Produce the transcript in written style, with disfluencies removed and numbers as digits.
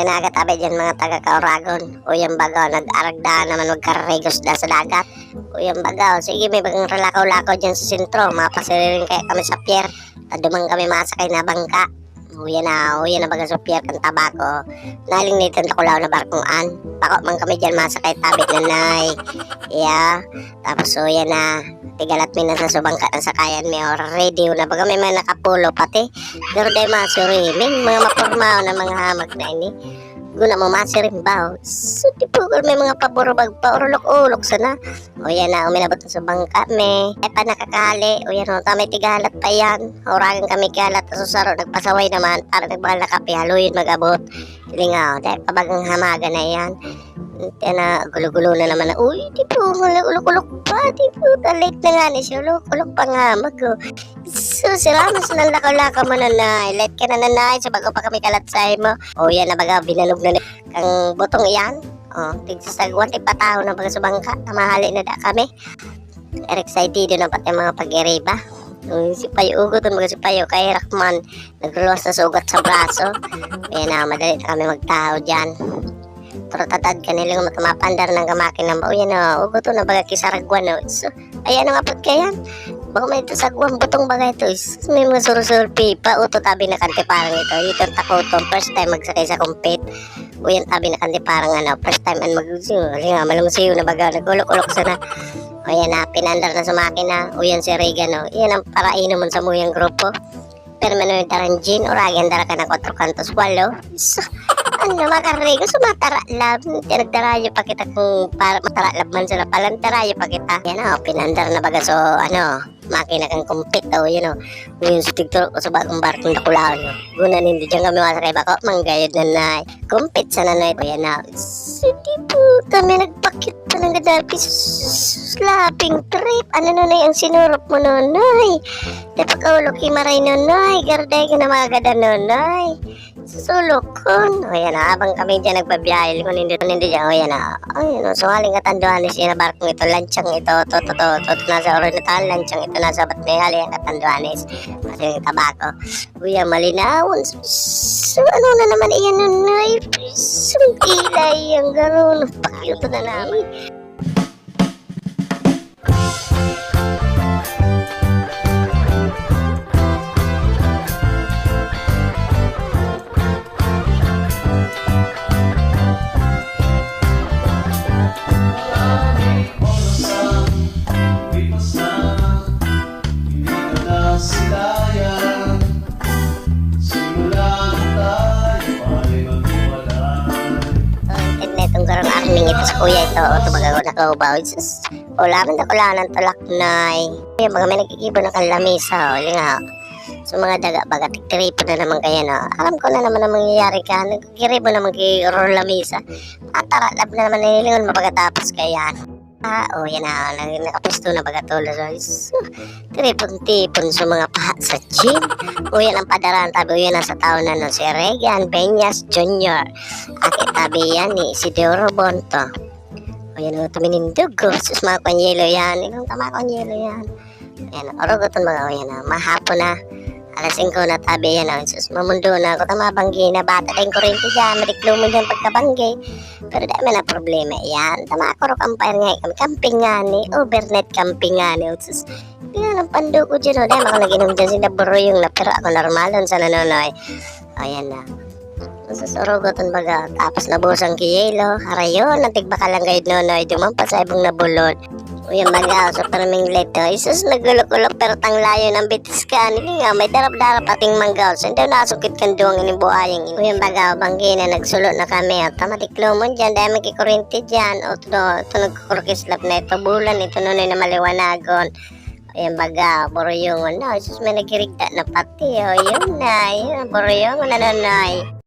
Kaya nakakatabi dyan mga taga-Kauragon. O yung bagaw, nag-aragdaan naman magkarregos da sa dagat. O yung bagaw, sige may bagang relakaw-lakaw dyan sa sentro. Mapasiririn kaya kami sa pier. Dumang kami masakay na bangka. Uyan na baga sa pier kang tabako. Naling nito na kulaw na barkungan. Bako man kami dyan masakay tabit nanay. Yeah. Tapos uyan na. Tigalat mi na sa subangka ng sakayan mi or ready na baga may mga nakapulo pati. Pero dahil masuriling, mga mapurmao na mga hamag na ini. Guna mo masirin ba? So di po may mga paborobag pa urulok-ulok sana. O yan na, uminabot na sa bangka me. E pa nakakali. O yan o, kami tigalat pa yan. Oragan kami kalat. Susaro, nagpasaway naman. Para nagbahal na kape, haluyin magabot. Hindi nga o, dahil pabagang hamaga na yan. Yan na, gulo-gulo na naman na. Uy, di po, ulok-ulok pa. Di po, late na nga ni siya. Ulok-ulok pa nga, mag-o. So, sila mas nalakaw-lakaw mo nanay. Late ka na nanay. So, bago pa kami kalatsay mo. O, yan na baga, binanog na kang butong iyan. O, tigsasagwan, ipataho na baga sa bangka. Tamahali na da kami. Excited na pati mga pag-iriba. Si Payo ugot, baga si Payo kay Rakman. Nagluluwas na sugat sa braso. Yan na, madali na kami magtaho dyan. Pero tatad kanilang matamapandar ng gamakin ng bao. Yan o, ugot na baga kisaragwan o. So, ayan nga po kayan. Baka may ito sagwang butong bagay ito. May mga surusur pipa. Uto tabi na kanti parang ito. Ito takotong. First time magsakay sa compete. Uyan tabi na kanti parang ano. First time and mag-siyo. Linga malungsiyo na baga. Nagulok-ulok sana. Uyan na. Pinandar na sa makina. Uyan si Regan o. Iyan ang paraino mo sa muyang grupo. Pero manoy taranjin. Uragan dara ka ng 4 kantos. Walo. So, ano makarego. So mataralab. Tinagdarayo pa kita kung para mataralab man sila. Palantarayo pa kita. Yan o. Pinandar na baga. So ano. Makina kang kumpit o, yung sutigturo ko sa bagong barkong nakulao nyo. Guna hindi dyan kami masakay bako, manggayod na nay. Kumpit sa nanay ko yan na. Sige po, kami nagpakit pa ng gadapi slapping trip. Ano nanay ang sinurop mo nanay? Di pagkaulok himaray nanay, garday ka na mga gada nanay. Susulokon. O yan na, abang kami dyan nagbabiyahe. Kung hindi dyan, o yan na. Ayun, so haling katanduan siya na barkong ito, lanchang ito, nasa Oriental, lanchang ito, nasa Batmayali, ang katanduanis. Kasi yung tabako. Uya, malinawon. So, ano na naman iyan nanay? Sumtilay ang gano'n. Pakiluto na namin. Ito sa kuya ito, ito magago na kaubaw. Ulaman na kulanan talak nay. Kaya mga may nagkikibo na kang lamisa. O, nga. So mga daga, baga tiktripo na naman kaya na. Alam ko na naman ang mangyayari ka. Nagkikiribo naman kay Ror Lamisa. Ataralab na naman nilingon mapagkatapos kaya. O yan na, nakapusto na bagatulo. So, tripon-tipon sa mga paha sa gym. O yan ang padaraan tabi. O yan ang sa taon na no, si Regan Peñas Jr. Akit tabi yan ni Isidoro Bonto. O yan o, tuminindog ko. Sus mga kanyelo yan. Ilang tama kanyelo yan. Yan, orogoton mga o yan na. Mahapon na. Alas 5 na tabi yan o. Sus mamundo na ako tamabanggi na bata. Dahil kurente dyan. Mariklo mo dyan pagkabanggi. Pero dahil may na problema yan. Tama ako ro kampire nga kami. Camping nga ni. Overnight camping nga ni. Sus yan ang pando ko dyan o. Dahil ako nag-inom dyan sinaburo yung na. Pero ako normalon sa nanonoy. O yan na. Sus orogoton baga. Tapos nabusang kiyelo. Harayon. Natigba ka lang kayo nonoy. Dumampa sa ibong nabulod. Uy, magaw sa paraming leto. Isus nagulok-ulok pero tanglayo ng bitis ka. Nili nga, may darap-darap ating manggaw. So, hindi nasukit kang duwang inibuhayang. Uy, magaw, banggi na nagsulot na kami. O, tamatiklo mo dyan, dahil magkikurente dyan. O, ito nagkukurkislap na ito. Bulan, ito nunoy na maliwanagon. Uy, magaw, boruyong. No, isus may nagkirigda na pati. O, yun na, yun, boruyong na nunoy.